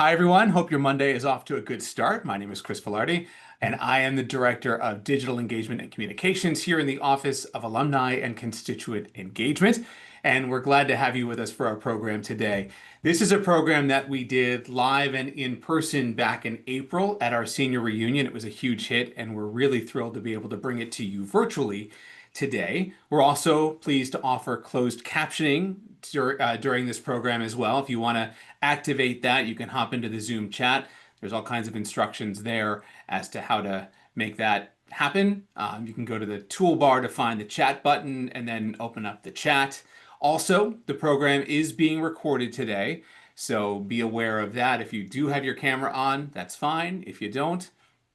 Hi, everyone. Hope your Monday is off to a good start. My name is Chris Filardi, and I am the Director of Digital Engagement and Communications here in the Office of Alumni and Constituent Engagement. And we're glad to have you with us for our program today. This is a program that we did live and in person back in April at our senior reunion. It was a huge hit, and we're really thrilled to be able to bring it to you virtually today. We're also pleased to offer closed captioning during this program as well. If you want to activate that, you can hop into the Zoom chat. There's all kinds of instructions there as to how to make that happen. You can go to the toolbar to find the chat button and then open up the chat. Also, the program is being recorded today, so be aware of that. If you do have your camera on, that's fine. If you don't,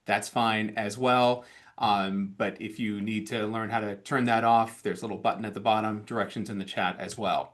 that's fine as well. But if you need to learn how to turn that off, there's a little button at the bottom, directions in the chat as well.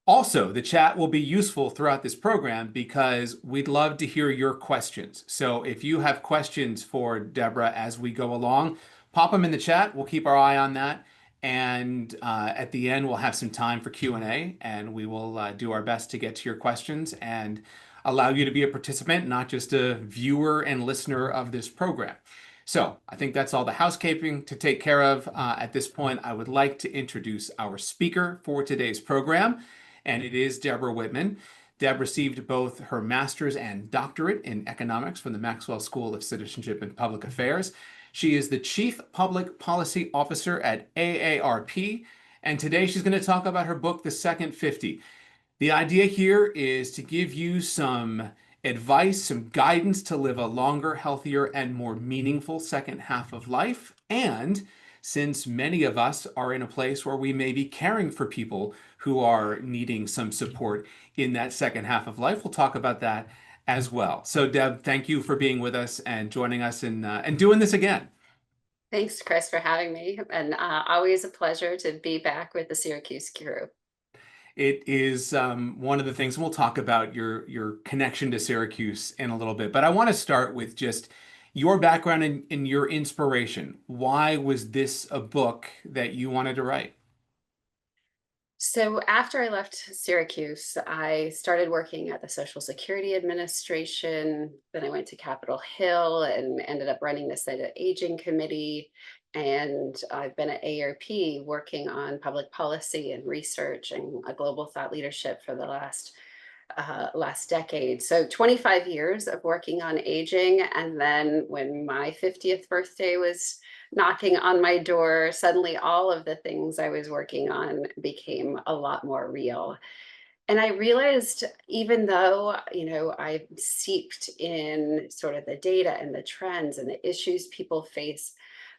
Also, the chat will be useful throughout this program because we'd love to hear your questions. So if you have questions for Debra as we go along, pop them in the chat. We'll keep our eye on that. And at the end, we'll have some time for Q&A, and we will do our best to get to your questions and allow you to be a participant, not just a viewer and listener of this program. So I think that's all the housekeeping to take care of. At this point, I would like to introduce our speaker for today's program, and it is Debra Whitman. Deb received both her master's and doctorate in economics from the Maxwell School of Citizenship and Public Affairs. She is the Chief Public Policy Officer at AARP, and today she's going to talk about her book, The Second 50. The idea here is to give you some advice, some guidance to live a longer, healthier, and more meaningful second half of life. And since many of us are in a place where we may be caring for people who are needing some support in that second half of life, we'll talk about that as well. So Deb, thank you for being with us and joining us and doing this again. Thanks, Chris, for having me, and always a pleasure to be back with the Syracuse crew. It is one of the things, and we'll talk about your connection to Syracuse in a little bit, but I want to start with just your background and your inspiration. Why was this a book that you wanted to write? So after I left Syracuse, I started working at the Social Security Administration. Then I went to Capitol Hill and ended up running the Senate Aging Committee. And I've been at AARP working on public policy and research and a global thought leadership for the last decade. So 25 years of working on aging. And then when my 50th birthday was knocking on my door, suddenly all of the things I was working on became a lot more real. And I realized, even though, I seeped in sort of the data and the trends and the issues people face,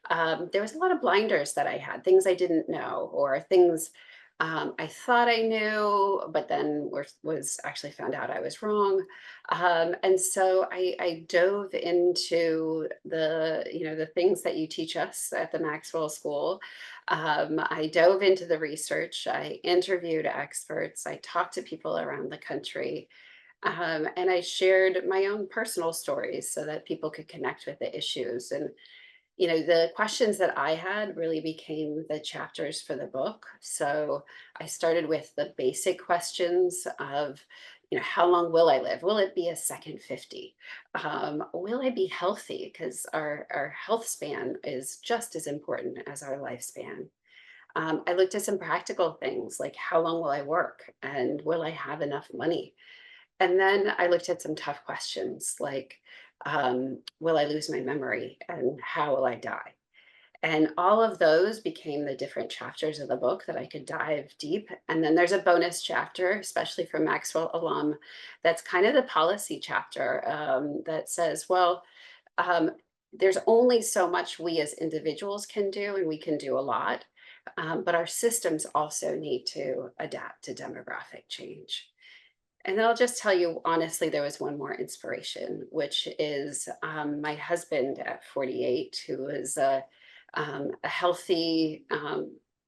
there was a lot of blinders that I had, things I didn't know, or things I thought I knew, but then was actually found out I was wrong. And so I dove into the things that you teach us at the Maxwell School. I dove into the research. I interviewed experts. I talked to people around the country. And I shared my own personal stories so that people could connect with the issues. And the questions that I had really became the chapters for the book. So I started with the basic questions of, how long will I live? Will it be a second 50? Will I be healthy? Because our health span is just as important as our lifespan. I looked at some practical things like, how long will I work? And will I have enough money? And then I looked at some tough questions like, will I lose my memory and how will I die? And all of those became the different chapters of the book that I could dive deep. And then there's a bonus chapter, especially for Maxwell alum, that's kind of the policy chapter that says, well, um, there's only so much we as individuals can do, and we can do a lot. But our systems also need to adapt to demographic change. And then I'll just tell you honestly, there was one more inspiration, which is my husband at 48, who was a healthy,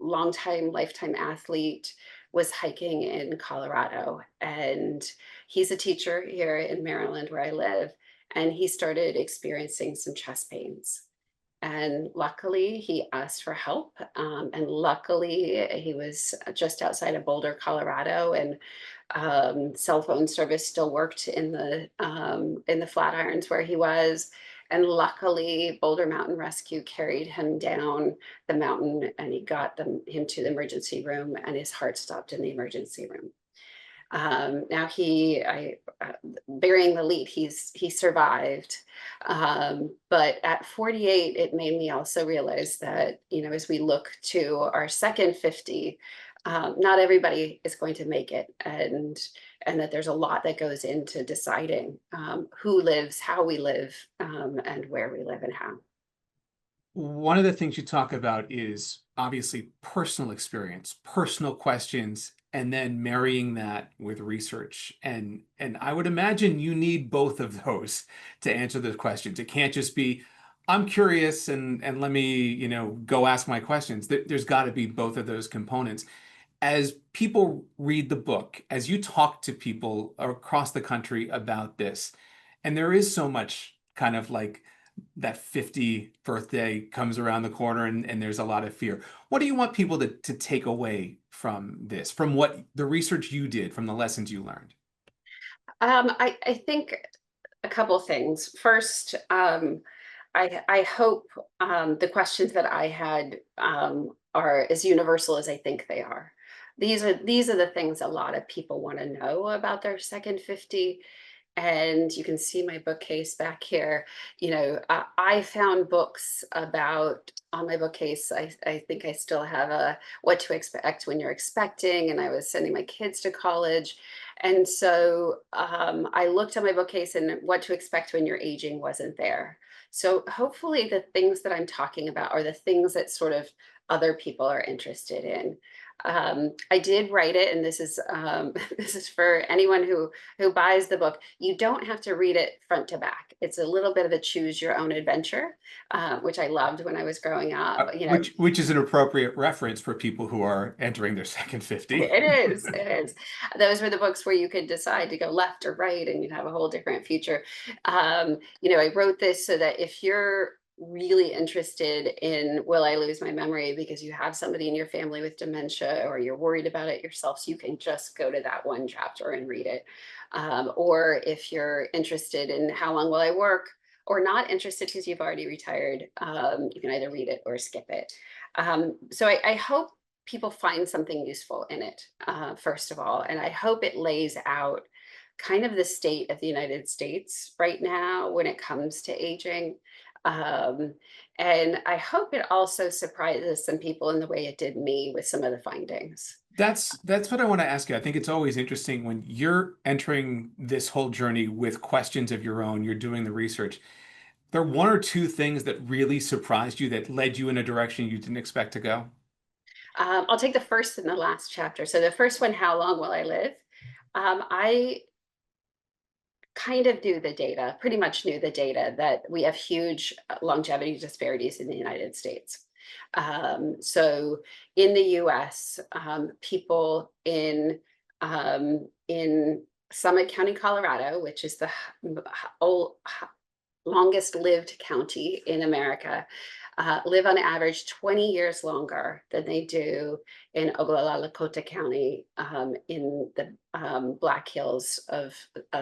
longtime, lifetime athlete, was hiking in Colorado. And he's a teacher here in Maryland, where I live. And he started experiencing some chest pains. And luckily, he asked for help. And luckily, he was just outside of Boulder, Colorado, and cell phone service still worked in the Flatirons where he was. And luckily, Boulder Mountain Rescue carried him down the mountain, and he got him to the emergency room, and his heart stopped in the emergency room. Now burying the lead, he survived. But at 48, it made me also realize that, as we look to our second 50, not everybody is going to make it. And that there's a lot that goes into deciding who lives, how we live, and where we live and how. One of the things you talk about is obviously personal experience, personal questions, and then marrying that with research. And I would imagine you need both of those to answer those questions. It can't just be, I'm curious and let me, go ask my questions. There's got to be both of those components. As people read the book, as you talk to people across the country about this, and there is so much kind of like that 50 birthday comes around the corner and there's a lot of fear. What do you want people to take away from this, from what the research you did, from the lessons you learned? I think a couple things. First, I hope the questions that I had are as universal as I think they are. These are the things a lot of people want to know about their second 50. And you can see my bookcase back here. I found books about on my bookcase. I think I still have a What to Expect When You're Expecting, and I was sending my kids to college. And so I looked at my bookcase, and What to Expect When You're Aging wasn't there. So hopefully the things that I'm talking about are the things that sort of other people are interested in. I did write it, and this is this is for anyone who buys the book. You don't have to read it front to back. It's a little bit of a choose your own adventure, which I loved when I was growing up. Which is an appropriate reference for people who are entering their second 50. It is. It is. Those were the books where you could decide to go left or right, and you'd have a whole different future. I wrote this so that if you're really interested in will I lose my memory because you have somebody in your family with dementia or you're worried about it yourself, so you can just go to that one chapter and read it. Or if you're interested in how long will I work, or not interested because you've already retired, you can either read it or skip it. So I hope people find something useful in it, first of all. And I hope it lays out kind of the state of the United States right now when it comes to aging. Um, and I hope it also surprises some people in the way it did me with some of the findings. That's what I want to ask you. I think it's always interesting when you're entering this whole journey with questions of your own, you're doing the research. There are one or two things that really surprised you that led you in a direction you didn't expect to go? I'll take the first and the last chapter. So the first one, how long will I live? I kind of knew the data, pretty much knew the data that we have huge longevity disparities in the United States. So in the US, people in Summit County, Colorado, which is the longest lived county in America, live on average 20 years longer than they do in Oglala Lakota County, in the Black Hills of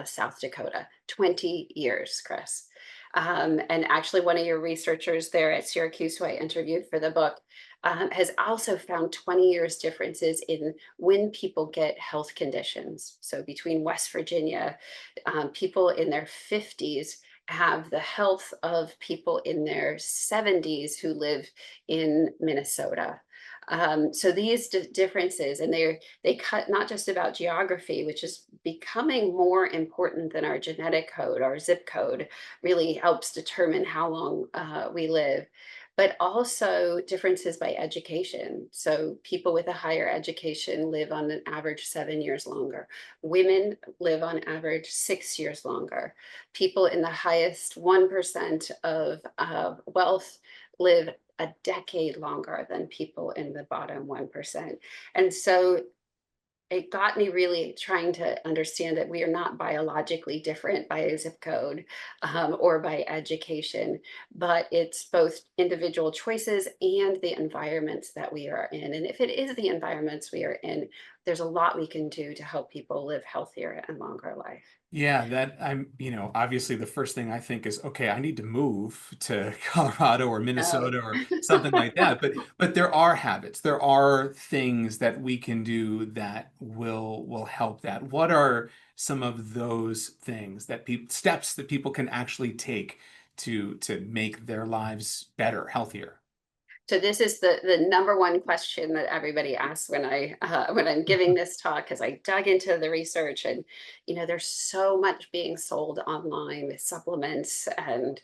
South Dakota. 20 years, Chris. And actually, one of your researchers there at Syracuse, who I interviewed for the book, has also found 20 years differences in when people get health conditions. So between West Virginia, people in their 50s have the health of people in their 70s who live in Minnesota. So these differences, and they cut not just about geography, which is becoming more important than our genetic code. Our zip code really helps determine how long we live, but also differences by education. So people with a higher education live on an average 7 years longer. Women live on average 6 years longer. People in the highest 1% of wealth live a decade longer than people in the bottom 1%. And so it got me really trying to understand that we are not biologically different by a zip code, or by education, but it's both individual choices and the environments that we are in. And if it is the environments we are in, there's a lot we can do to help people live healthier and longer life. Yeah, that obviously the first thing I think is, okay, I need to move to Colorado or Oh. Minnesota or something like that. But there are habits, there are things that we can do that will help that. What are some of those things that people steps that people can actually take to make their lives better, healthier? So this is the number one question that everybody asks when I'm giving this talk, because I dug into the research, and there's so much being sold online with supplements and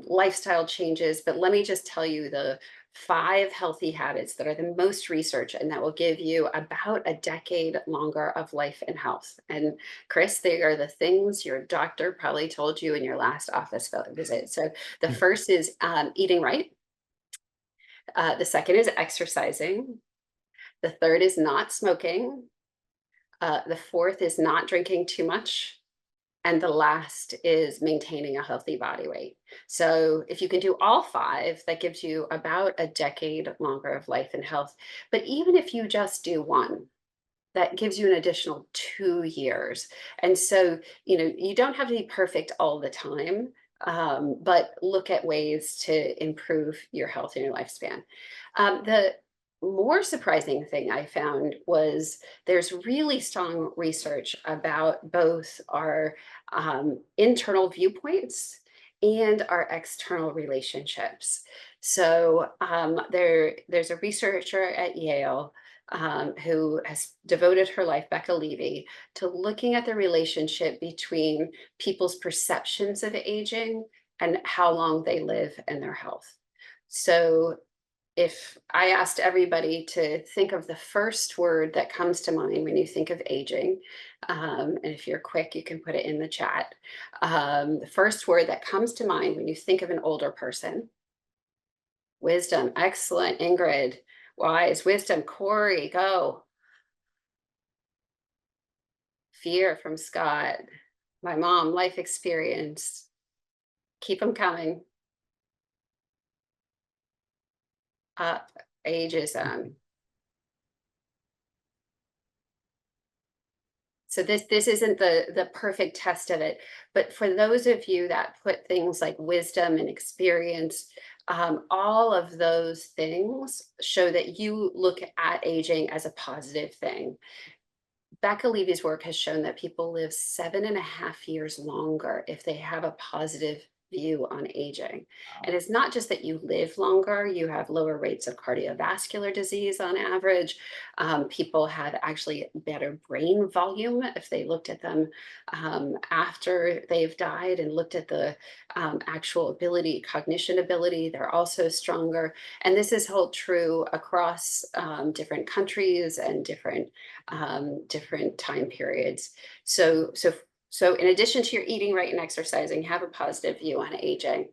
lifestyle changes. But let me just tell you the 5 healthy habits that are the most researched and that will give you about a decade longer of life and health. And Chris, they are the things your doctor probably told you in your last office visit. So the first is eating right. The second is exercising. The third is not smoking. The fourth is not drinking too much. And the last is maintaining a healthy body weight. So if you can do all 5, that gives you about a decade longer of life and health. But even if you just do one, that gives you an additional 2 years. And so, you don't have to be perfect all the time, but look at ways to improve your health and your lifespan. The more surprising thing I found was there's really strong research about both our internal viewpoints and our external relationships. So there's a researcher at Yale who has devoted her life, Becca Levy, to looking at the relationship between people's perceptions of aging and how long they live and their health. So if I asked everybody to think of the first word that comes to mind when you think of aging, and if you're quick, you can put it in the chat. The first word that comes to mind when you think of an older person: wisdom. Excellent, Ingrid. Wise, wisdom. Corey, go. Fear from Scott. My mom, life experience. Keep them coming. Uh, Ageism. So this isn't the perfect test of it, but for those of you that put things like wisdom and experience, all of those things show that you look at aging as a positive thing. Becca Levy's work has shown that people live 7.5 years longer if they have a positive view on aging. And Wow. it's not just that you live longer, you have lower rates of cardiovascular disease on average. People have actually better brain volume if they looked at them after they've died and looked at the actual ability, cognition ability, they're also stronger. And this is held true across different countries and different time periods. So in addition to your eating right and exercising, have a positive view on aging.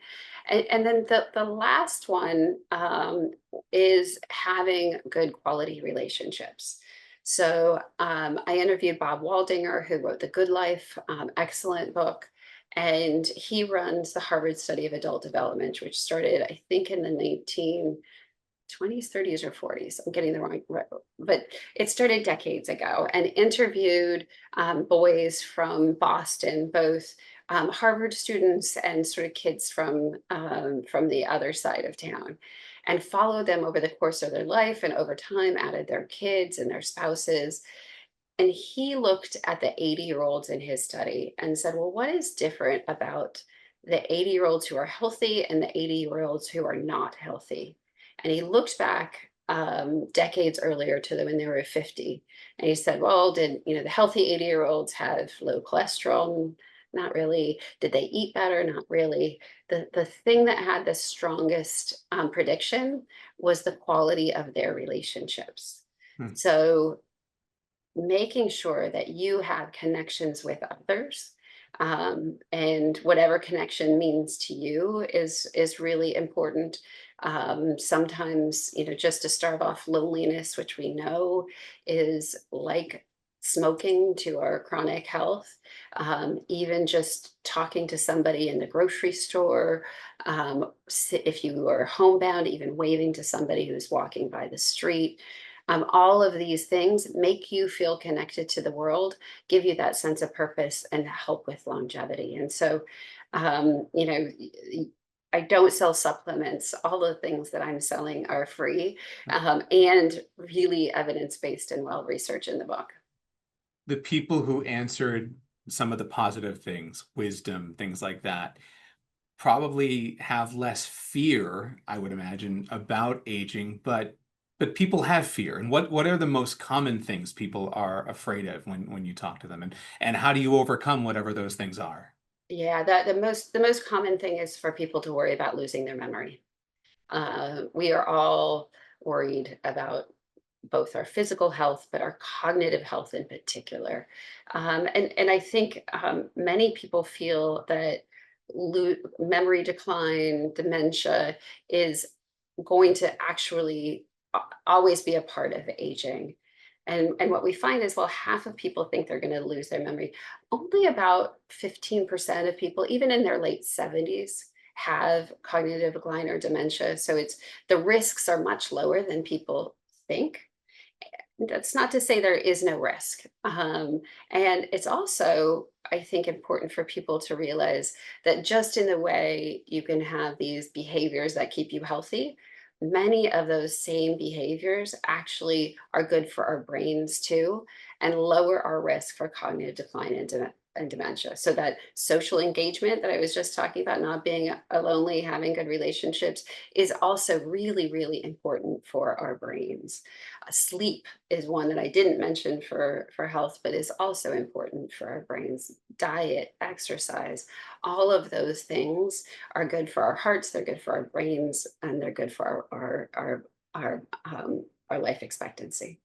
And then the last one is having good quality relationships. So I interviewed Bob Waldinger, who wrote The Good Life, excellent book. And he runs the Harvard Study of Adult Development, which started, I think, in the 1920s, 30s, or 40s. I'm getting the wrong, but it started decades ago, and interviewed boys from Boston, both Harvard students and sort of kids from the other side of town, and followed them over the course of their life, and over time added their kids and their spouses. And he looked at the 80-year-olds in his study and said, well, what is different about the 80-year-olds who are healthy and the 80-year-olds who are not healthy? And he looked back decades earlier to them when they were 50. And he said, well, did the healthy 80-year-olds have low cholesterol? Not really. Did they eat better? Not really. The thing that had the strongest prediction was the quality of their relationships. Hmm. So making sure that you have connections with others, and whatever connection means to you is really important. Sometimes, just to starve off loneliness, which we know is like smoking to our chronic health. Even just talking to somebody in the grocery store, if you are homebound, even waving to somebody who's walking by the street. All of these things make you feel connected to the world, give you that sense of purpose, and help with longevity. And so, I don't sell supplements. All the things that I'm selling are free, and really evidence based and well researched in the book. The people who answered some of the positive things, wisdom, things like that, probably have less fear, I would imagine, about aging, but people have fear. And what are the most common things people are afraid of when you talk to them? And how do you overcome whatever those things are? Yeah, that the most common thing is for people to worry about losing their memory. We are all worried about both our physical health, but our cognitive health in particular. And I think many people feel that memory decline, dementia is going to actually always be a part of aging. And what we find is, well, half of people think they're going to lose their memory. Only about 15% of people, even in their late 70s, have cognitive decline or dementia. So the risks are much lower than people think. That's not to say there is no risk. And it's also, I think, important for people to realize that just in the way you can have these behaviors that keep you healthy, many of those same behaviors actually are good for our brains too, and lower our risk for cognitive decline and dementia. So that social engagement that I was just talking about, not being lonely, having good relationships, is also really, really important for our brains. Sleep is one that I didn't mention for health, but is also important for our brains. Diet, exercise, all of those things are good for our hearts. They're good for our brains, and they're good for our life expectancy.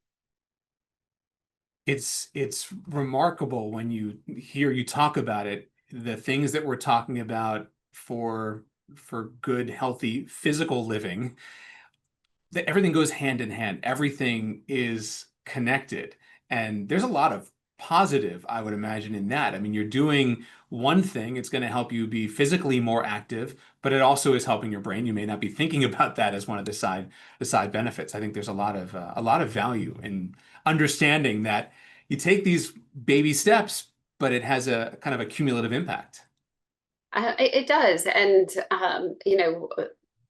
It's remarkable when you hear you talk about it, the things that we're talking about for good, healthy physical living, that everything goes hand in hand. Everything is connected. And there's a lot of positive, I would imagine, in that. I mean, you're doing one thing, it's going to help you be physically more active, but it also is helping your brain. You may not be thinking about that as one of the side benefits. I think there's a lot of value in understanding that you take these baby steps, but it has a kind of a cumulative impact. It does. And,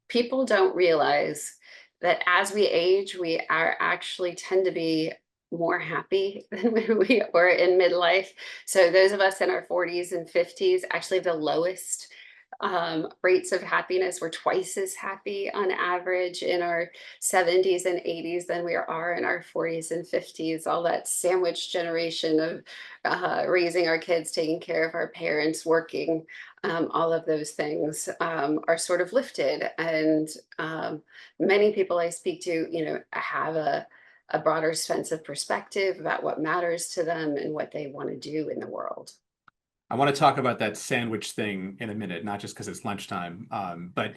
people don't realize that as we age, we are actually tend to be more happy than when we were in midlife. So those of us in our 40s and 50s actually have the lowest rates of happiness. We're twice as happy on average in our 70s and 80s than we are in our 40s and 50s. All that sandwich generation of raising our kids, taking care of our parents, working, all of those things are sort of lifted. And many people I speak to, have a broader sense of perspective about what matters to them and what they want to do in the world. I want to talk about that sandwich thing in a minute, not just because it's lunchtime, but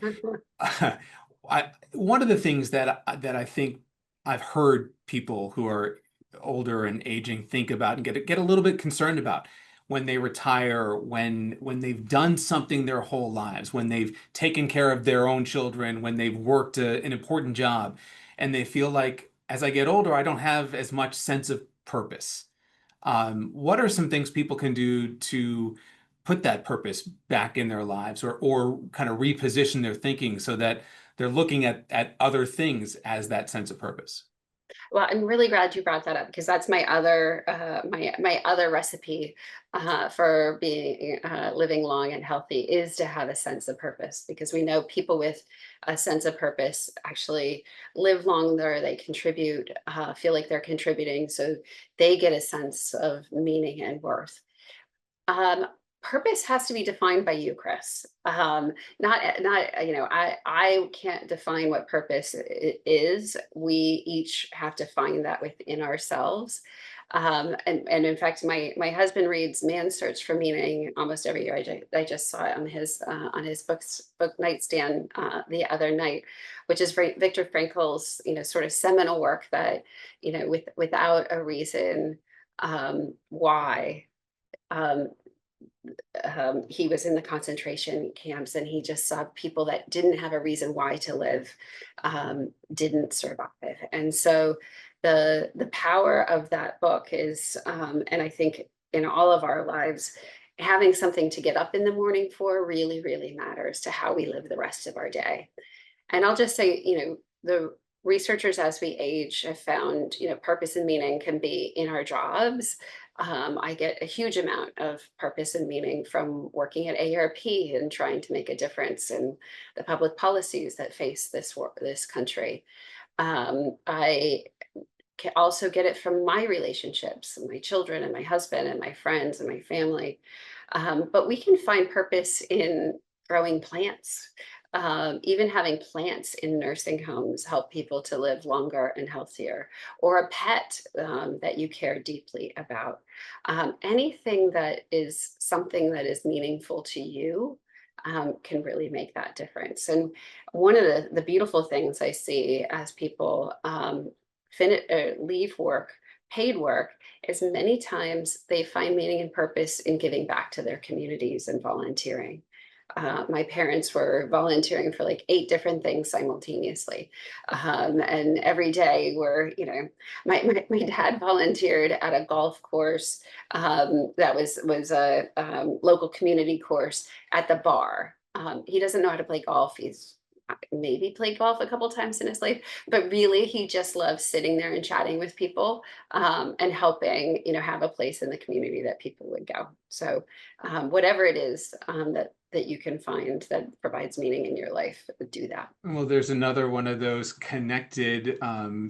one of the things that I think I've heard people who are older and aging think about and get a little bit concerned about when they retire, when they've done something their whole lives, when they've taken care of their own children, when they've worked an important job, and they feel like as I get older, I don't have as much sense of purpose. What are some things people can do to put that purpose back in their lives or kind of reposition their thinking so that they're looking at other things as that sense of purpose? Well, I'm really glad you brought that up because that's my other recipe for being living long and healthy is to have a sense of purpose, because we know people with a sense of purpose actually live longer. They contribute, feel like they're contributing, so they get a sense of meaning and worth. Um, Purpose has to be defined by you, Chris. Not I can't define what purpose is. We each have to find that within ourselves. And in fact, my husband reads Man's Search for Meaning almost every year. I just saw it on his book nightstand the other night, which is Viktor Frankl's, sort of seminal work that, without a reason why um, he was in the concentration camps, and he just saw people that didn't have a reason why to live didn't survive. And so the power of that book is, and I think in all of our lives, having something to get up in the morning for really, really matters to how we live the rest of our day. And I'll just say, the researchers as we age have found, purpose and meaning can be in our jobs. I get a huge amount of purpose and meaning from working at AARP and trying to make a difference in the public policies that face this country. I can also get it from my relationships, my children and my husband and my friends and my family. But we can find purpose in growing plants. Even having plants in nursing homes help people to live longer and healthier, or a pet that you care deeply about. Anything that is something that is meaningful to you can really make that difference. And one of the beautiful things I see as people leave work, paid work, is many times they find meaning and purpose in giving back to their communities and volunteering. My parents were volunteering for like 8 different things simultaneously. And every day my dad volunteered at a golf course that was a local community course at the bar. He doesn't know how to play golf. He's maybe played golf a couple times in his life, but really he just loves sitting there and chatting with people and helping, have a place in the community that people would go. So whatever it is that you can find that provides meaning in your life, do that. Well, there's another one of those connected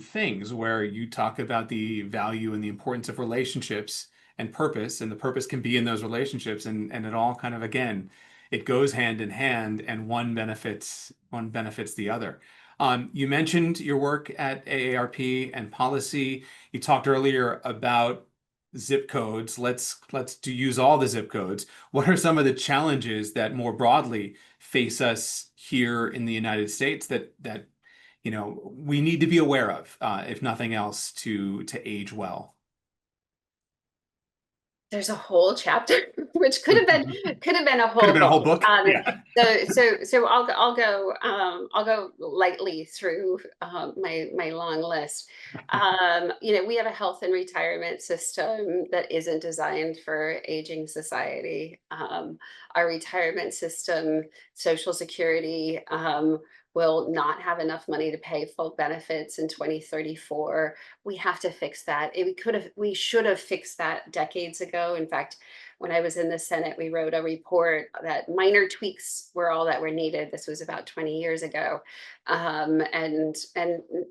things where you talk about the value and the importance of relationships and purpose, and the purpose can be in those relationships, and it all kind of, again, it goes hand in hand, and one benefits the other. You mentioned your work at AARP and policy. You talked earlier about zip codes. Let's use all the zip codes. What are some of the challenges that more broadly face us here in the United States that we need to be aware of, if nothing else, to age well? There's a whole chapter, which could have been a Could have whole been a whole book. book. Yeah. So I'll go lightly through my long list. We have a health and retirement system that isn't designed for aging society. Our retirement system, Social Security, will not have enough money to pay full benefits in 2034. We have to fix that. We should have fixed that decades ago. In fact, when I was in the Senate, we wrote a report that minor tweaks were all that were needed. This was about 20 years ago. And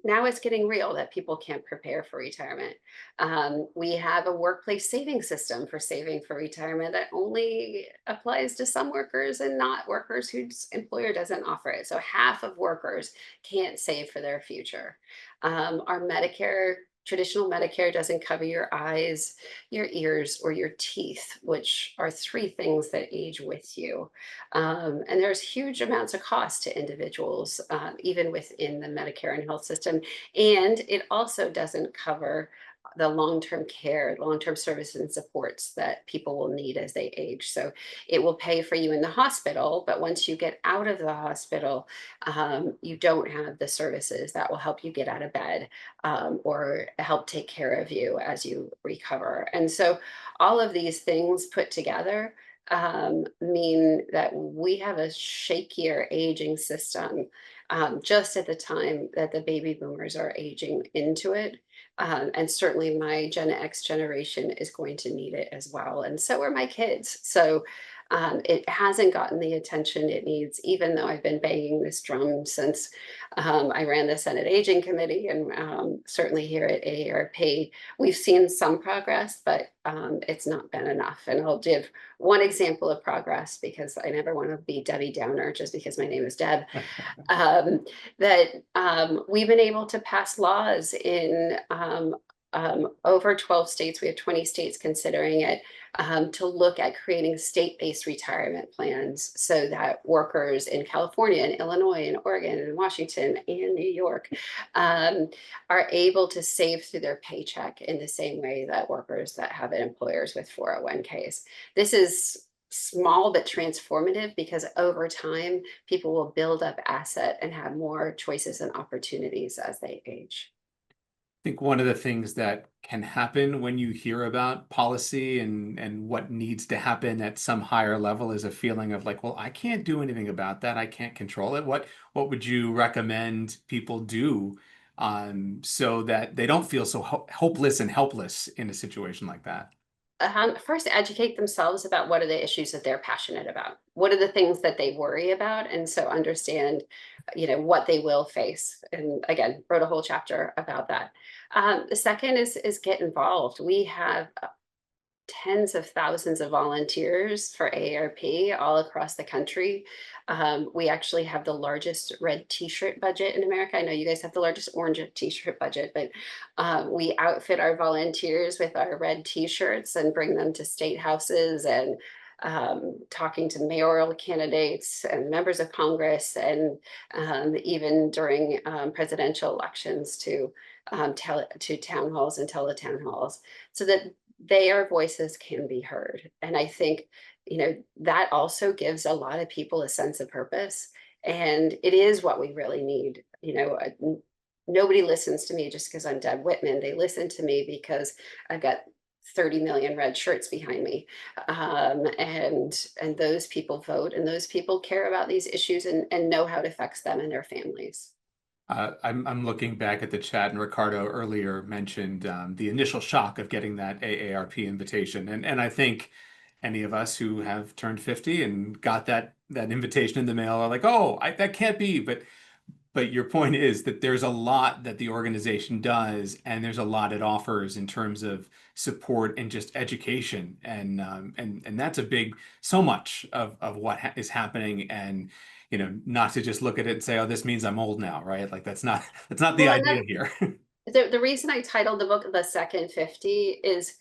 now it's getting real that people can't prepare for retirement. We have a workplace saving system for saving for retirement that only applies to some workers and not workers whose employer doesn't offer it. So half of workers can't save for their future. Our traditional Medicare doesn't cover your eyes, your ears, or your teeth, which are 3 things that age with you. And there's huge amounts of cost to individuals, even within the Medicare and health system. And it also doesn't cover the long-term care, long-term services and supports that people will need as they age. So it will pay for you in the hospital, but once you get out of the hospital, you don't have the services that will help you get out of bed or help take care of you as you recover. And so all of these things put together mean that we have a shakier aging system just at the time that the baby boomers are aging into it. And certainly my Gen X generation is going to need it as well. And so are my kids. So it hasn't gotten the attention it needs, even though I've been banging this drum since I ran the Senate Aging Committee, and certainly here at AARP, we've seen some progress, but it's not been enough. And I'll give one example of progress because I never want to be Debbie Downer just because my name is Deb. That we've been able to pass laws in over 12 states, we have 20 states considering it, to look at creating state-based retirement plans so that workers in California and Illinois and Oregon and Washington and New York um, are able to save through their paycheck in the same way that workers that have employers with 401ks. This is small but transformative because over time, people will build up asset and have more choices and opportunities as they age. I think one of the things that can happen when you hear about policy and what needs to happen at some higher level is a feeling of like, well, I can't do anything about that. I can't control it. What would you recommend people do so that they don't feel so hopeless and helpless in a situation like that? First, educate themselves about what are the issues that they're passionate about. What are the things that they worry about, and so understand, what they will face. And again, wrote a whole chapter about that. The second is get involved. We have tens of thousands of volunteers for AARP all across the country. We actually have the largest red t-shirt budget in America. I know you guys have the largest orange t-shirt budget, but we outfit our volunteers with our red t-shirts and bring them to state houses and talking to mayoral candidates and members of Congress and even during presidential elections to town halls and teletown halls so that their voices can be heard. And I think, that also gives a lot of people a sense of purpose. And it is what we really need. Nobody listens to me just because I'm Deb Whitman. They listen to me because I've got 30 million red shirts behind me. And those people vote and those people care about these issues and know how it affects them and their families. I'm looking back at the chat, and Ricardo earlier mentioned the initial shock of getting that AARP invitation, and I think any of us who have turned 50 and got that invitation in the mail are like, oh, that can't be. But your point is that there's a lot that the organization does, and there's a lot it offers in terms of support and just education, and that's a big so much of what ha is happening, and not to just look at it and say, oh, this means I'm old now, right? Like that's not the Well, and idea here. the reason I titled the book The Second 50 is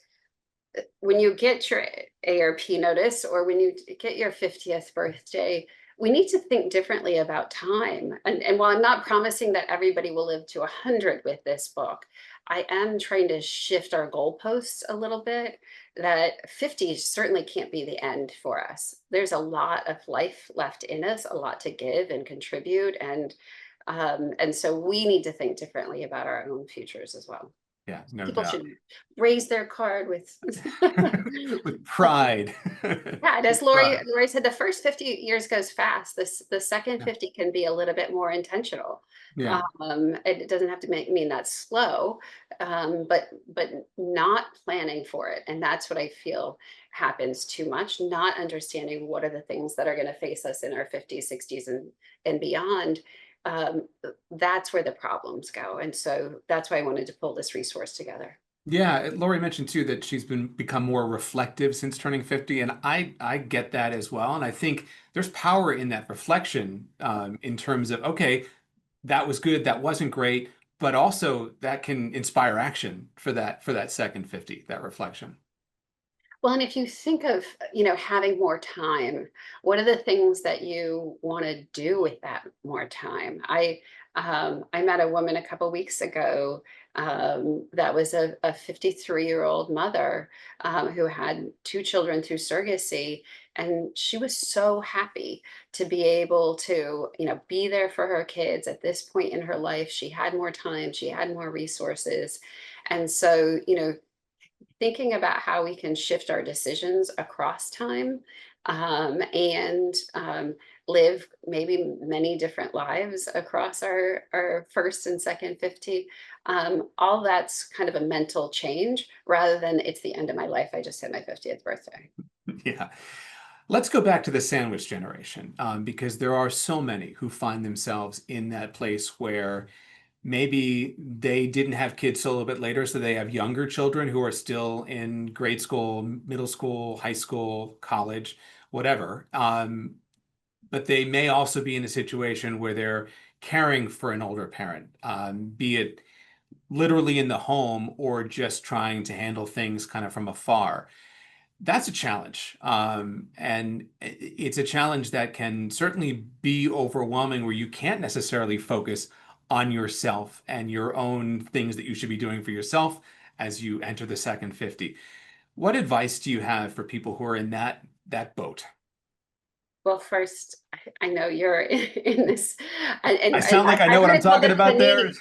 when you get your AARP notice or when you get your 50th birthday, we need to think differently about time. And while I'm not promising that everybody will live to 100 with this book, I am trying to shift our goalposts a little bit that 50 certainly can't be the end for us. There's a lot of life left in us, a lot to give and contribute. And so we need to think differently about our own futures as well. Yeah, no People doubt. should raise their card with With pride. yeah, and as With pride. Lori said, the first 50 years goes fast. The second Yeah. 50 can be a little bit more intentional. Yeah. It doesn't have to mean that's slow, but not planning for it. And that's what I feel happens too much, not understanding what are the things that are going to face us in our 50s, 60s, and beyond. Um, that's where the problems go. And so that's why I wanted to pull this resource together. Yeah, Lori mentioned too that she's become more reflective since turning 50, and I get that as well. And I think there's power in that reflection in terms of, okay, that was good, that wasn't great, but also that can inspire action for that second 50, that reflection. Well, and if you think of, having more time, what are the ththings that you want to do with that more time? I met a woman a couple weeks ago that was a 53-year-old mother who had two children through surrogacy, and she was so happy to be able to, be there for her kids at this point in her life. She had more time, she had more resources, and so, thinking about how we can shift our decisions across time and live maybe many different lives across our first and second 50. All that's kind of a mental change rather than it's the end of my life. I just had my 50th birthday. Yeah. Let's go back to the sandwich generation, because there are so many who find themselves in that place where maybe they didn't have kids till a little bit later, so they have younger children who are still in grade school, middle school, high school, college, whatever. But they may also be in a situation where they're caring for an older parent, be it literally in the home or just trying to handle things kind of from afar. That's a challenge. And it's a challenge that can certainly be overwhelming where you can't necessarily focus on yourself and your own things that you should be doing for yourself as you enter the second 50. What advice do you have for people who are in that boat? Well, first, I know you're in this, I and sound like I know I've what heard I'm it called talking the about there.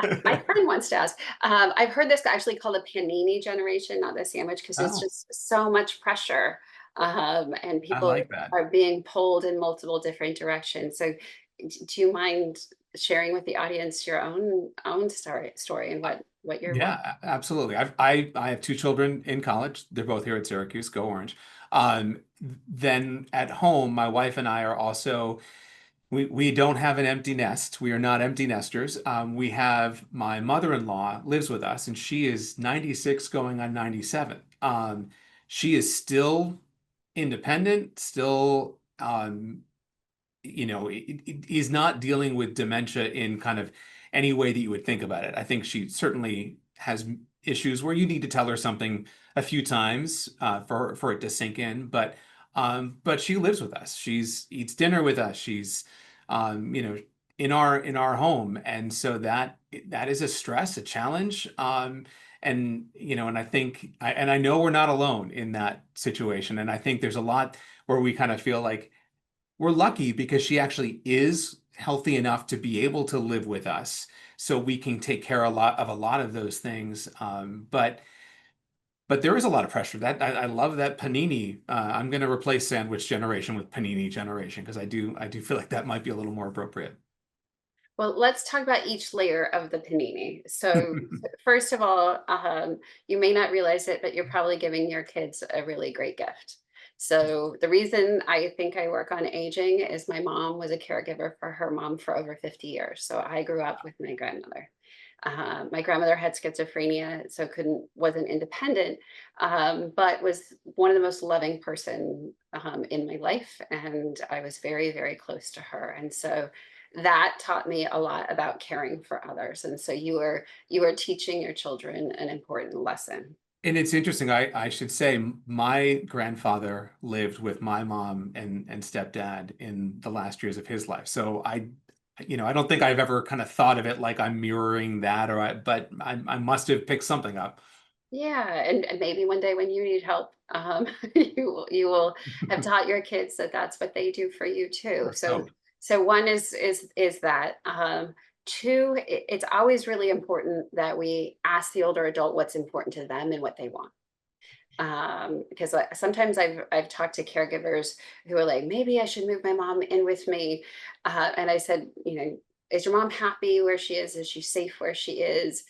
panini. My friend wants to ask. I've heard this actually called a panini generation, not the sandwich, because it's Oh, just so much pressure, and I people like that. are being pulled in multiple different directions. So, do you mind sharing with the audience your own story and what you're want? Yeah, absolutely. I have two children in college. They're both here at Syracuse. Go Orange. Then at home, my wife and I are also we don't have an empty nest. We are not empty nesters. We have my mother-in-law lives with us, and she is 96 going on 97. She is still independent, still he's not dealing with dementia in kind of any way that you would think about it. I think she certainly has issues where you need to tell her something a few times for it to sink in. But she lives with us. She's eats dinner with us. She's you know in our home, and so that is a stress, a challenge. And I think I know we're not alone in that situation, and I think there's a lot where we kind of feel like we're lucky because she actually is healthy enough to be able to live with us, so we can take care a lot of those things. But there is a lot of pressure. That I love that panini. I'm going to replace sandwich generation with panini generation because I do feel like that might be a little more appropriate. Well, let's talk about each layer of the panini. So, first of all, you may not realize it, but you're probably giving your kids a really great gift. So, the reason I think I work on aging is my mom was a caregiver for her mom for over 50 years. So, I grew up with my grandmother. My grandmother had schizophrenia, so wasn't independent, but was one of the most loving person in my life, and I was very, very close to her. And so that taught me a lot about caring for others. And so you are teaching your children an important lesson. And it's interesting. I should say my grandfather lived with my mom and stepdad in the last years of his life. So I don't think I've ever kind of thought of it like I'm mirroring that, but I must have picked something up. Yeah, and maybe one day when you need help, you will have taught your kids that that's what they do for you too. Let's So hope. so one is that. Two, it's always really important that we ask the older adult what's important to them and what they want. Because sometimes I've talked to caregivers who are like, maybe I should move my mom in with me, and I said, is your mom happy where she is? Is she safe where she is?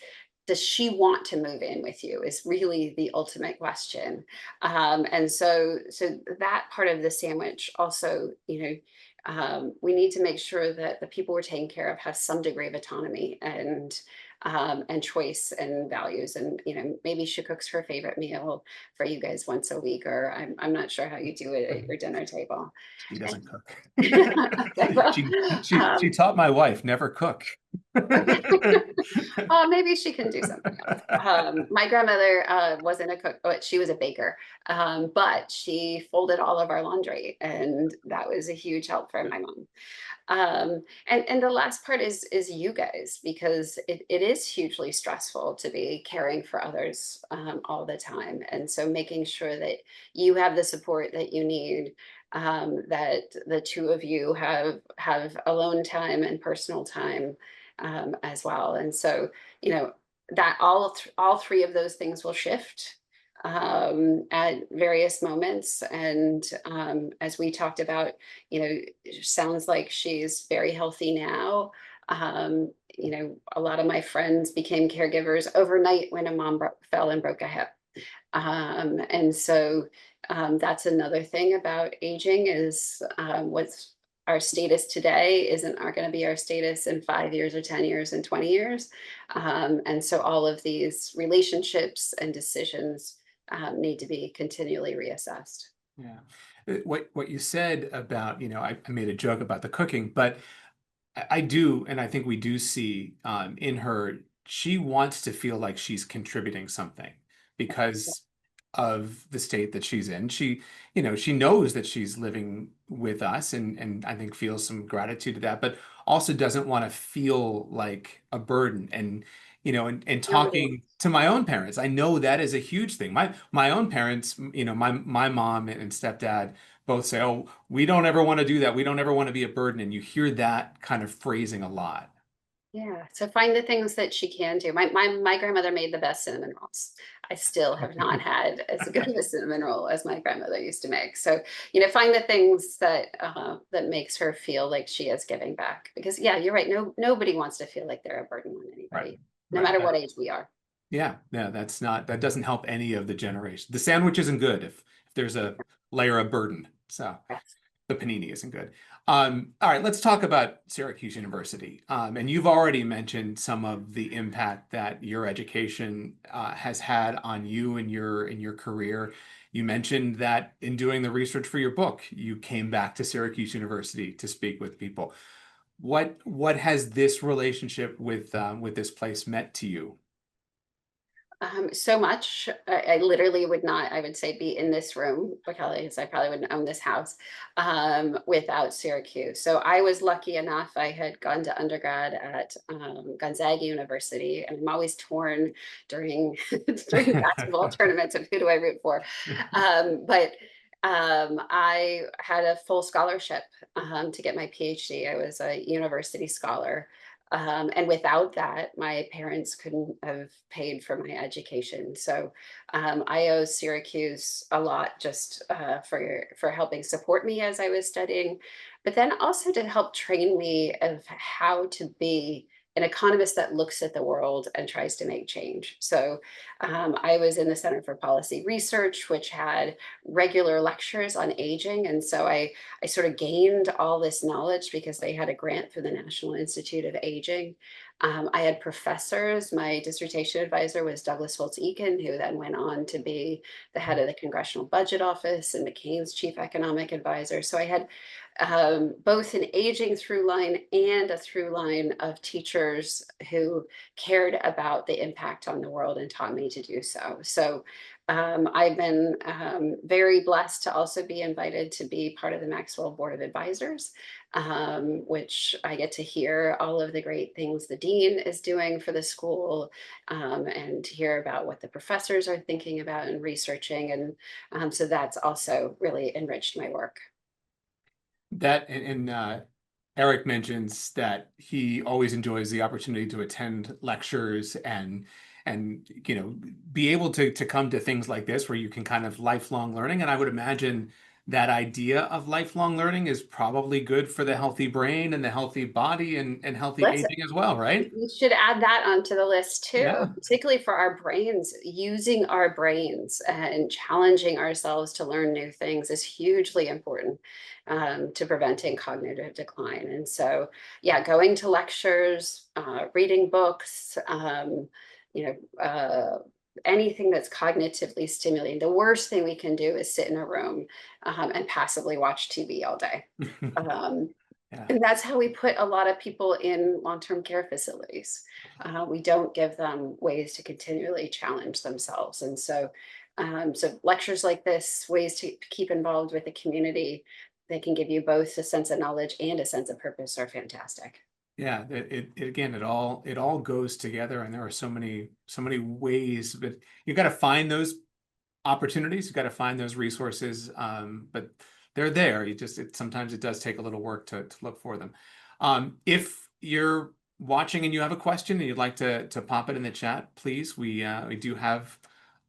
Does she want to move in with you? Is really the ultimate question. And so that part of the sandwich also, we need to make sure that the people we're taking care of have some degree of autonomy and choice and values. And maybe she cooks her favorite meal for you guys once a week, or I'm not sure how you do it at your dinner table. She And doesn't cook. okay, well, She taught my wife never cook. okay. Maybe she can do something else. My grandmother wasn't a cook, but she was a baker. But she folded all of our laundry, and that was a huge help for my mom. And the last part is you guys, because it is hugely stressful to be caring for others all the time. And so making sure that you have the support that you need, that the two of you have alone time and personal time as well. And so, you know, that all three of those things will shift at various moments. And as we talked about, it sounds like she's very healthy now. A lot of my friends became caregivers overnight when a mom fell and broke a hip. And so that's another thing about aging is what's our status today isn't are going to be our status in 5 years or 10 years and 20 years. And so all of these relationships and decisions need to be continually reassessed. Yeah. What you said about, I made a joke about the cooking, but I do, and I think we do see in her she wants to feel like she's contributing something because of the state that she's in. She knows that she's living with us and I think feels some gratitude to that, but also doesn't want to feel like a burden. And Nobody talking wants. to my own parents, I know that is a huge thing. My own parents, my mom and stepdad both say, "Oh, we don't ever want to do that. We don't ever want to be a burden." And you hear that kind of phrasing a lot. Yeah, so find the things that she can do. My grandmother made the best cinnamon rolls. I still have not had as good of a cinnamon roll as my grandmother used to make. So, find the things that makes her feel like she is giving back. Because yeah, you're right. Nobody wants to feel like they're a burden on Right. anybody, no Right. matter what age we are. Yeah, yeah, that doesn't help any of the generation. The sandwich isn't good if there's a layer of burden. So Yes. the panini isn't good. All right, let's talk about Syracuse University. And you've already mentioned some of the impact that your education has had on you and your career. You mentioned that in doing the research for your book, you came back to Syracuse University to speak with people. What has this relationship with this place meant to you? So much. I literally would not, I would say, be in this room because I probably wouldn't own this house without Syracuse. So I was lucky enough. I had gone to undergrad at Gonzaga University, and I'm always torn during during basketball tournaments of who do I root for. But I had a full scholarship to get my PhD. I was a university scholar. And without that, my parents couldn't have paid for my education. So I owe Syracuse a lot just for helping support me as I was studying, but then also to help train me of how to be an economist that looks at the world and tries to make change. So I was in the Center for Policy Research, which had regular lectures on aging, and so I sort of gained all this knowledge because they had a grant through the National Institute of Aging. I had professors. My dissertation advisor was Douglas Holtz-Eakin, who then went on to be the head of the Congressional Budget Office and McCain's chief economic advisor. So I had both an aging through line and a through line of teachers who cared about the impact on the world and taught me to do so. So I've been very blessed to also be invited to be part of the Maxwell Board of Advisors, which I get to hear all of the great things the dean is doing for the school and to hear about what the professors are thinking about and researching. And so that's also really enriched my work. And Eric mentions that he always enjoys the opportunity to attend lectures and be able to come to things like this where you can kind of lifelong learning. And I would imagine that idea of lifelong learning is probably good for the healthy brain and the healthy body and healthy Listen, aging as well, right? we should add that onto the list too, Yeah. particularly for our brains. Using our brains and challenging ourselves to learn new things is hugely important to preventing cognitive decline. And so, yeah, going to lectures, reading books, you know, anything that's cognitively stimulating. The worst thing we can do is sit in a room and passively watch TV all day. Um, Yeah. and that's how we put a lot of people in long-term care facilities. We don't give them ways to continually challenge themselves. And so, so lectures like this, ways to keep involved with the community, they can give you both a sense of knowledge and a sense of purpose are fantastic. Yeah, again, it all goes together, and there are so many ways, but you got to find those opportunities. You got to find those resources, but they're there. Sometimes it does take a little work to look for them. If you're watching and you have a question and you'd like to pop it in the chat, please. We do have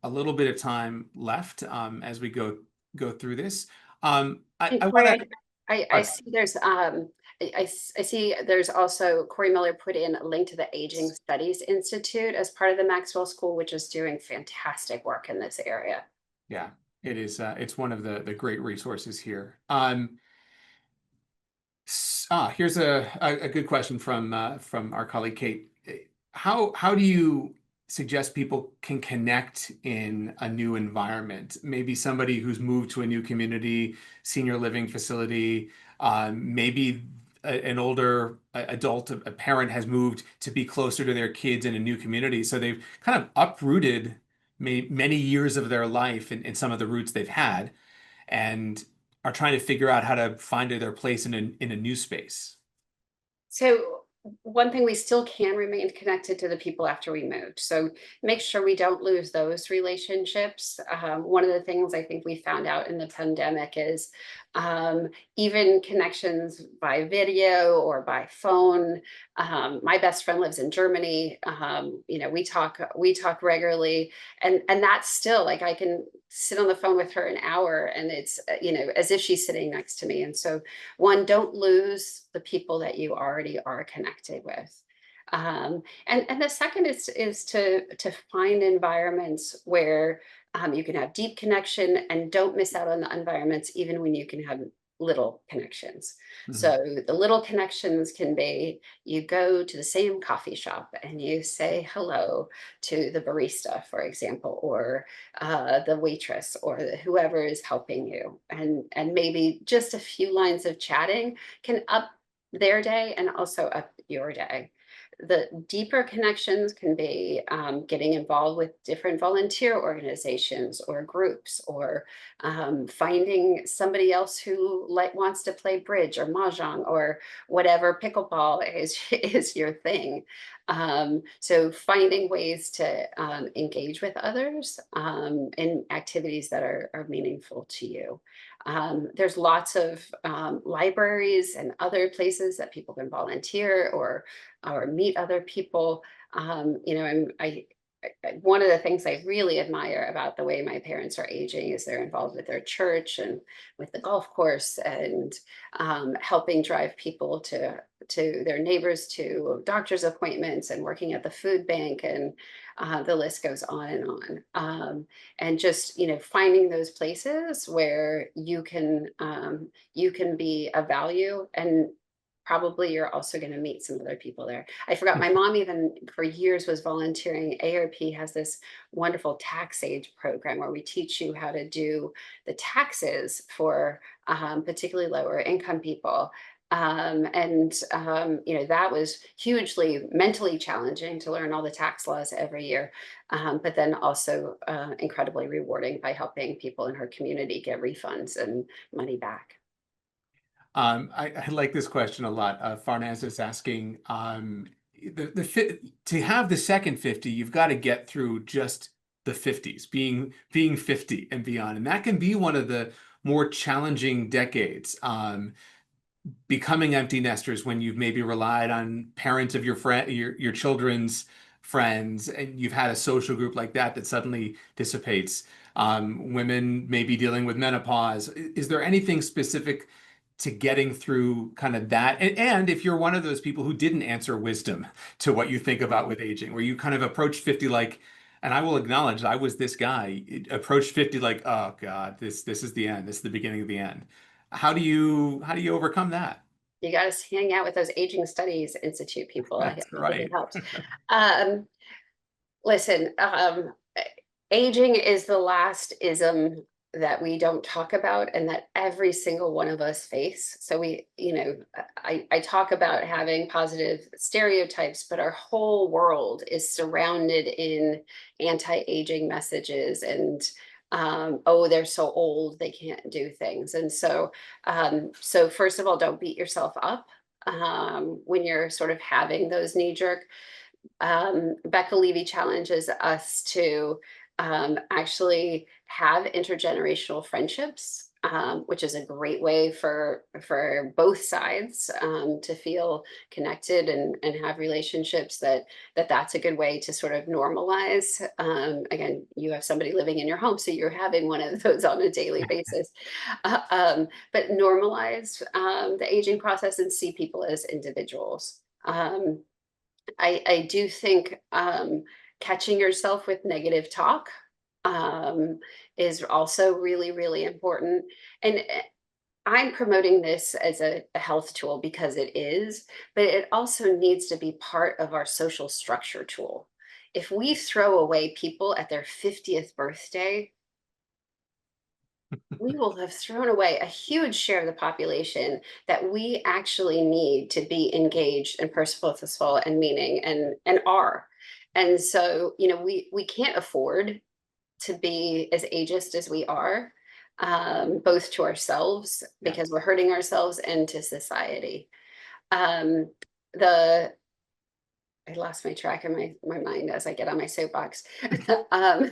a little bit of time left as we go through this. Hey, I Corey, want I see there's I see there's also Corey Miller put in a link to the Aging Studies Institute as part of the Maxwell School, which is doing fantastic work in this area. Yeah, it is. It's one of the great resources here. Here's a good question from our colleague Kate. How do you suggest people can connect in a new environment? Maybe somebody who's moved to a new community, senior living facility, maybe an older adult, a parent has moved to be closer to their kids in a new community. So they've kind of uprooted many years of their life in some of the roots they've had and are trying to figure out how to find their place in a new space. So one thing, we still can remain connected to the people after we moved. So make sure we don't lose those relationships. One of the things I think we found out in the pandemic is um, even connections by video or by phone. My best friend lives in Germany. We talk regularly, and that's still like I can sit on the phone with her an hour, and it's as if she's sitting next to me. And so one, don't lose the people that you already are connected with. And the second is to find environments where you can have deep connection, and don't miss out on the environments even when you can have little connections. Mhm. So the little connections can be, you go to the same coffee shop and you say hello to the barista, for example, or the waitress, or whoever is helping you, and maybe just a few lines of chatting can up their day and also up your day. The deeper connections can be getting involved with different volunteer organizations or groups, or finding somebody else who wants to play bridge or mahjong or whatever, pickleball is is your thing. So finding ways to engage with others in activities that are meaningful to you. There's lots of libraries and other places that people can volunteer or meet other people. One of the things I really admire about the way my parents are aging is they're involved with their church and with the golf course, and helping drive people to their neighbors to doctor's appointments, and working at the food bank, and the list goes on and on. And just finding those places where you can be of value, and probably you're also going to meet some other people there. I forgot, my mom even for years was volunteering. AARP has this wonderful tax aid program where we teach you how to do the taxes for particularly lower income people. That was hugely mentally challenging to learn all the tax laws every year, but then also incredibly rewarding by helping people in her community get refunds and money back. I like this question a lot. Farnaz is asking, to have the second 50, you've got to get through just the 50s, being 50 and beyond. And that can be one of the more challenging decades. Becoming empty nesters when you've maybe relied on parents of your children's friends, and you've had a social group like that that suddenly dissipates. Women may be dealing with menopause. Is there anything specific to getting through kind of that? And if you're one of those people who didn't answer wisdom to what you think about with aging, where you kind of approach 50 like, and I will acknowledge I was this guy, approached 50 like, oh God, this is the end. This is the beginning of the end. How do you overcome that? You got to hang out with those Aging Studies Institute people. I That's think it right. helps. Um, Listen, aging is the last ism that we don't talk about, and that every single one of us face. So I talk about having positive stereotypes, but our whole world is surrounded in anti-aging messages, and oh, they're so old, they can't do things. And so first of all, don't beat yourself up when you're sort of having those knee jerk. Becca Levy challenges us to actually have intergenerational friendships, which is a great way for both sides to feel connected, and have relationships that's a good way to sort of normalize. Again, you have somebody living in your home, so you're having one of those on a daily basis. But normalize the aging process and see people as individuals. I do think catching yourself with negative talk um, is also really, really important. And I'm promoting this as a health tool because it is, but it also needs to be part of our social structure tool. If we throw away people at their 50th birthday, we will have thrown away a huge share of the population that we actually need to be engaged and purposeful and meaning and are. And so, we can't afford to be as ageist as we are, both to ourselves Yeah. because we're hurting ourselves and to society. Um, the I lost my track of my mind as I get on my soapbox. um,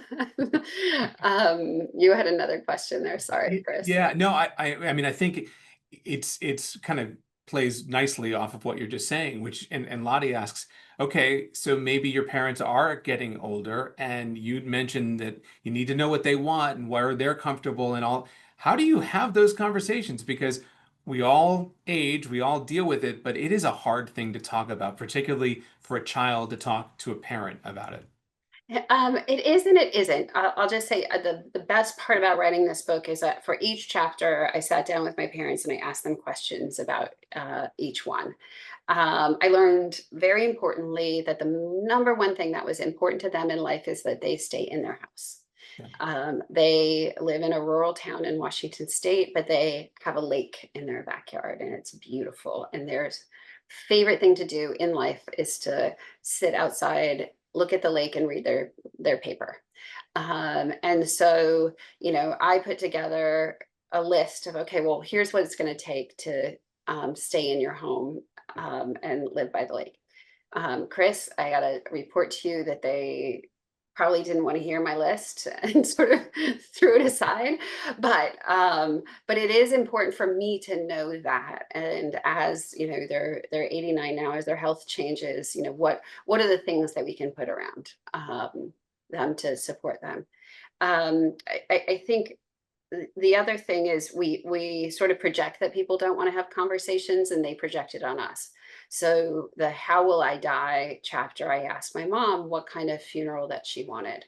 you had another question there. Sorry, Chris. Yeah, no, I mean, I think it's kind of plays nicely off of what you're just saying, which and Lottie asks, okay, so maybe your parents are getting older, and you'd mentioned that you need to know what they want and where they're comfortable and all. How do you have those conversations? Because we all age, we all deal with it, but it is a hard thing to talk about, particularly for a child to talk to a parent about it. It is and it isn't. I'll just say the best part about writing this book is that for each chapter, I sat down with my parents and I asked them questions about each one. I learned very importantly that the number one thing that was important to them in life is that they stay in their house. Yeah. They live in a rural town in Washington State, but they have a lake in their backyard and it's beautiful. And their favorite thing to do in life is to sit outside, look at the lake, and read their paper. And so, I put together a list of, okay, well, here's what it's going to take to stay in your home and live by the lake. Chris, I got to report to you that they probably didn't want to hear my list and sort of threw it aside. But it is important for me to know that. And as they're 89 now, as their health changes, what are the things that we can put around them to support them? I think the other thing is we sort of project that people don't want to have conversations and they project it on us. So the how will I die chapter, I asked my mom what kind of funeral that she wanted.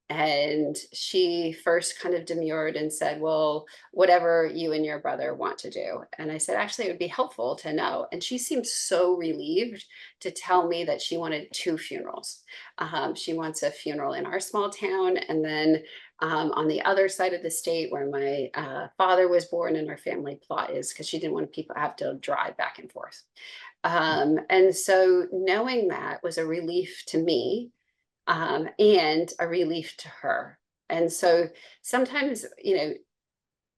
And she first kind of demurred and said, well, whatever you and your brother want to do. And I said, actually, it would be helpful to know. And she seemed so relieved to tell me that she wanted two funerals. She wants a funeral in our small town, and then on the other side of the state where my father was born and our family plot is, because she didn't want people to have to drive back and forth. And so knowing that was a relief to me, and a relief to her. And so sometimes,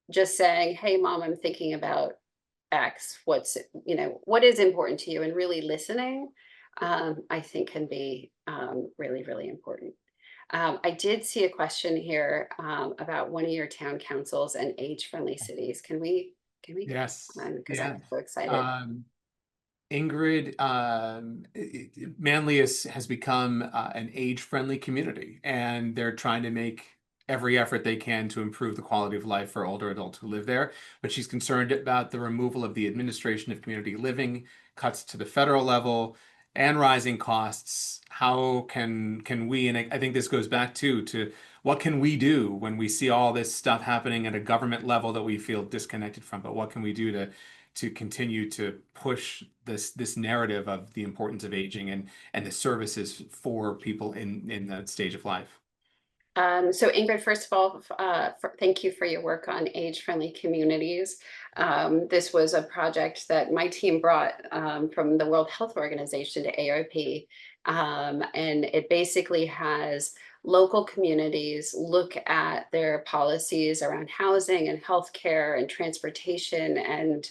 just saying, hey, mom, I'm thinking about X, what is important to you, and really listening, I think can be really, really important. I did see a question here about one of your town councils and age-friendly cities. Can we go Yes. on? Because I'm Yeah. so excited. Um, Ingrid, Manlius has become an age-friendly community, and they're trying to make every effort they can to improve the quality of life for older adults who live there. But she's concerned about the removal of the administration of community living, cuts to the federal level, and rising costs. How can we, and I think this goes back to what can we do when we see all this stuff happening at a government level that we feel disconnected from, but what can we do to continue to push this narrative of the importance of aging and the services for people in that stage of life. So Ingrid, first of all, thank you for your work on age-friendly communities. This was a project that my team brought from the World Health Organization to AARP, and it basically has local communities look at their policies around housing and healthcare and transportation and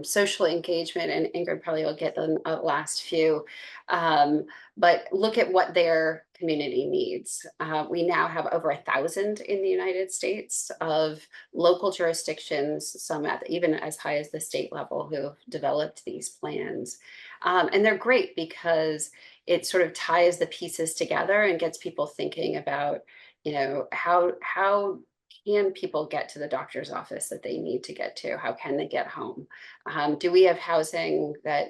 social engagement. And Ingrid probably will get the last few. Um, but look at what their community needs. We now have over 1,000 in the United States of local jurisdictions, some at even as high as the state level, who have developed these plans. And they're great because it sort of ties the pieces together and gets people thinking about, how can people get to the doctor's office that they need to get to? How can they get home? Do we have housing that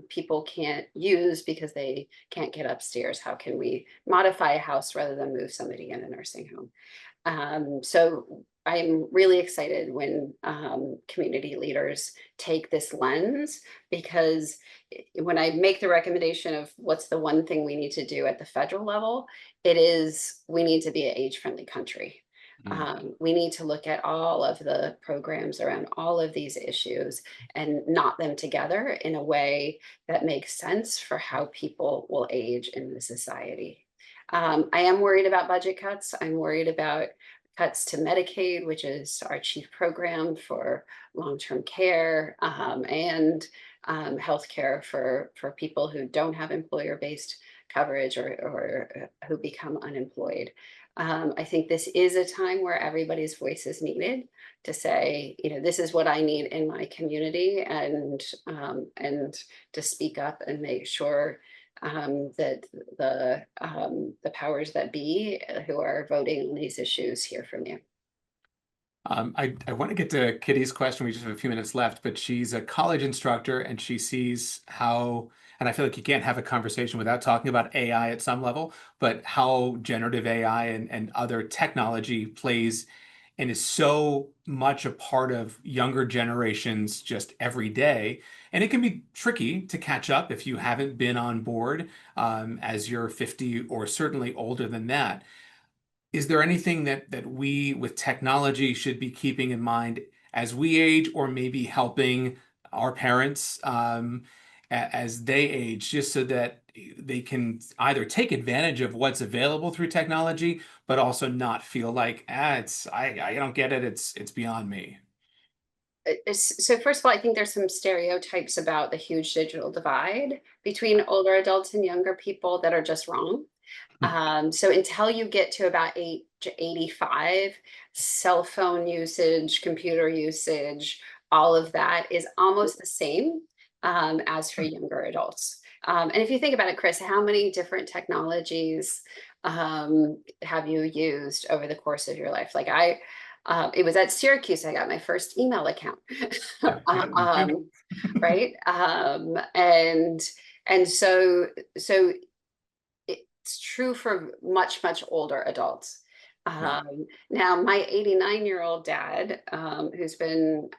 people can't use because they can't get upstairs? How can we modify a house rather than move somebody in a nursing home? So I'm really excited when community leaders take this lens, because when I make the recommendation of what's the one thing we need to do at the federal level, it is we need to be an age-friendly country. Mm. We need to look at all of the programs around all of these issues and knot them together in a way that makes sense for how people will age in the society. I am worried about budget cuts. I'm worried about cuts to Medicaid, which is our chief program for long-term care, and healthcare for people who don't have employer-based coverage or who become unemployed. I think this is a time where everybody's voice is needed to say, this is what I need in my community, and to speak up and make sure that the powers that be who are voting on these issues hear from you. I want to get to Kitty's question. We just have a few minutes left, but she's a college instructor and she sees how, and I feel like you can't have a conversation without talking about AI at some level, but how generative AI and other technology plays and is so much a part of younger generations just every day. And it can be tricky to catch up if you haven't been on board as you're 50 or certainly older than that. Is there anything that we with technology should be keeping in mind as we age, or maybe helping our parents as they age, just so that they can either take advantage of what's available through technology, but also not feel like, I don't get it, it's beyond me. So first of all, I think there's some stereotypes about the huge digital divide between older adults and younger people that are just wrong. So until you get to about age 85, cell phone usage, computer usage, all of that is almost the same as for younger adults. And if you think about it, Chris, how many different technologies have you used over the course of your life? It was at Syracuse I got my first email account. Yeah, yeah, me too. um, right? And so it's true for much, much older adults. Yeah. Now, my 89-year-old dad, who's been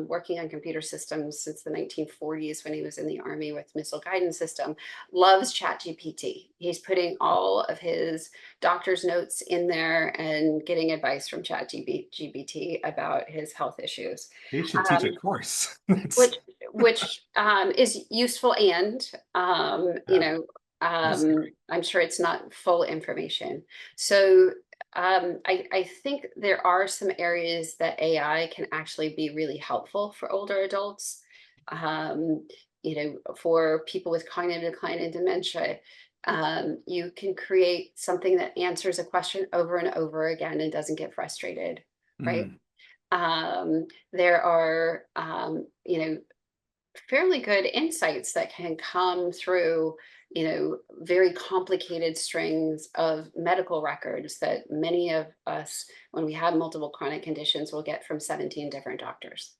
working on computer systems since the 1940s when he was in the Army with missile guidance system, loves ChatGPT. He's putting all of his doctor's notes in there and getting advice from ChatGPT about his health issues. They should teach a course. which which is useful, and Yeah, necessary. I'm sure it's not full information. So I think there are some areas that AI can actually be really helpful for older adults. um, for people with cognitive decline and dementia, you can create something that answers a question over and over again and doesn't get frustrated, right? Mm, There are, fairly good insights that can come through, very complicated strings of medical records that many of us, when we have multiple chronic conditions, will get from 17 different doctors.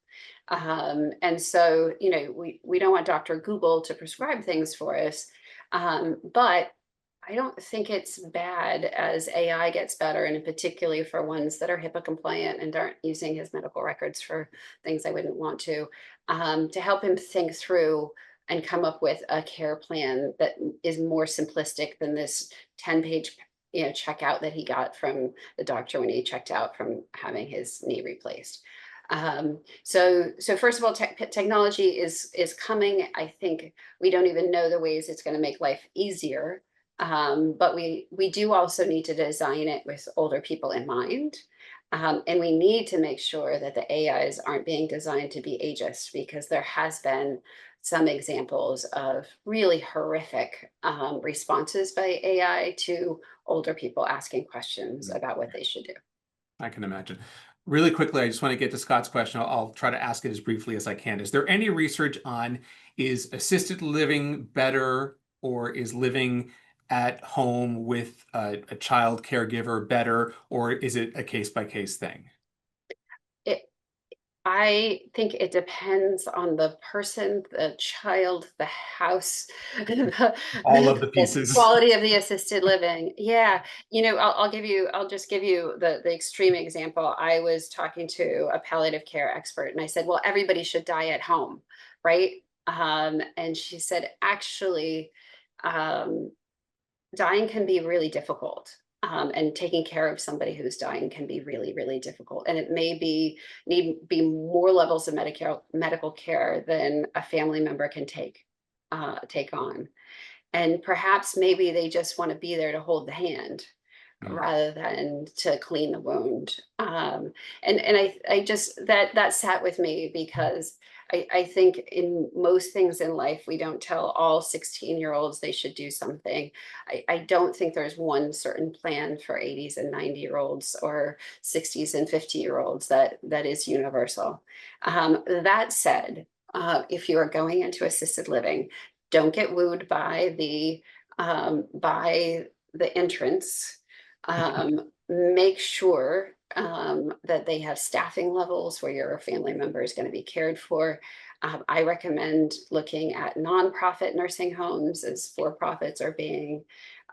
And so, we don't want Dr. Google to prescribe things for us, but I don't think it's bad as AI gets better, and particularly for ones that are HIPAA compliant and aren't using his medical records for things I wouldn't want to help him think through and come up with a care plan that is more simplistic than this 10-page checkout that he got from the doctor when he checked out from having his knee replaced. So first of all, technology is coming. I think we don't even know the ways it's going to make life easier, but we do also need to design it with older people in mind. And we need to make sure that the AIs aren't being designed to be ageist, because there has been some examples of really horrific responses by AI to older people asking questions mm. about what they should do. I can imagine. Really quickly, I just want to get to Scott's question. I'll try to ask it as briefly as I can. Is there any research on, is assisted living better, or is living at home with a child caregiver better, or is it a case by case thing? It, I think it depends on the person, the child, the house, All of the the pieces. quality of the assisted living. Yeah, I'll just give you the extreme example. I was talking to a palliative care expert, and I said, "Well, everybody should die at home, right?" And she said, "Actually, um, dying can be really difficult. And taking care of somebody who's dying can be really, really difficult. And it may be more levels of medical care than a family member can take on. And perhaps maybe they just want to be there to hold the hand Mm. rather than to clean the wound. And I just that sat with me because I think in most things in life we don't tell all 16-year-olds they should do something. I don't think there's one certain plan for 80s and 90-year-olds or 60s and 50-year-olds that is universal. That said, if you are going into assisted living, don't get wooed by the entrance. Make sure that they have staffing levels where your family member is going to be cared for. I recommend looking at nonprofit nursing homes as for-profits are being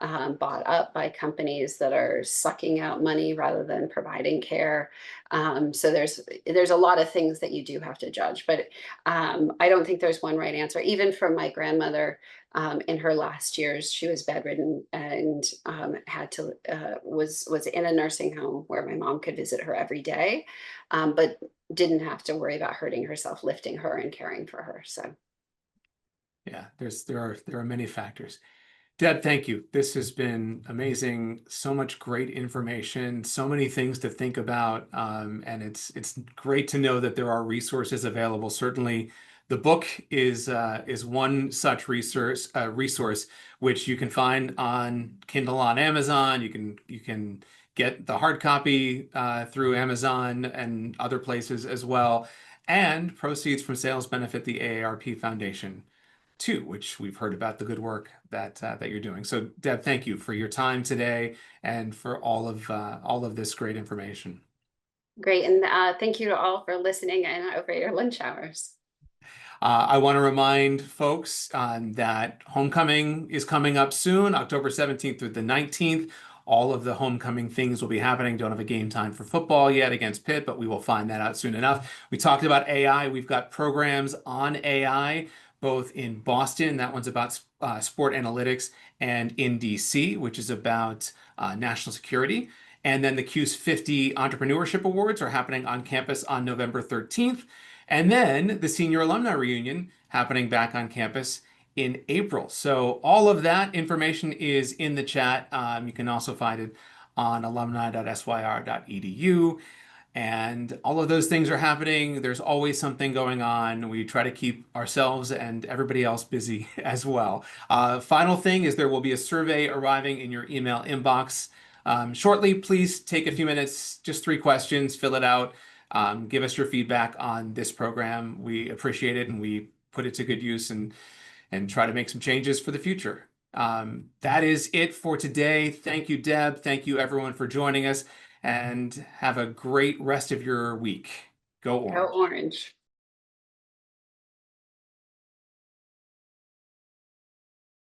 bought up by companies that are sucking out money rather than providing care. So there's a lot of things that you do have to judge, but I don't think there's one right answer. Even for my grandmother, in her last years, she was bedridden and was in a nursing home where my mom could visit her every day, but didn't have to worry about hurting herself, lifting her and caring for her. So Yeah, there are many factors. Deb, thank you. This has been amazing. So much great information, so many things to think about, and it's great to know that there are resources available. Certainly, the book is one such resource which you can find on Kindle on Amazon. You can get the hard copy through Amazon and other places as well, and proceeds from sales benefit the AARP Foundation too, which we've heard about the good work that you're doing. So, Deb, thank you for your time today and for all of this great information. great. And thank you to all for listening and over your lunch hours. I want to remind folks that homecoming is coming up soon, October 17th through the 19th. All of the homecoming things will be happening. Don't have a game time for football yet against Pitt, but we will find that out soon enough. We talked about AI. We've got programs on AI, both in Boston, that one's about sport analytics, and in DC, which is about national security. And then the CUSE 50 Entrepreneurship Awards are happening on campus on November 13th. And then the senior alumni reunion happening back on campus in April. So all of that information is in the chat. You can also find it on alumni.syr.edu. And all of those things are happening. There's always something going on. We try to keep ourselves and everybody else busy as well. Final thing is there will be a survey arriving in your email inbox shortly. Please take a few minutes, just 3 questions, fill it out. Give us your feedback on this program. We appreciate it and we put it to good use and try to make some changes for the future. That is it for today. Thank you, Deb. Thank you, everyone, for joining us, and have a great rest of your week. Go Go Orange. Orange.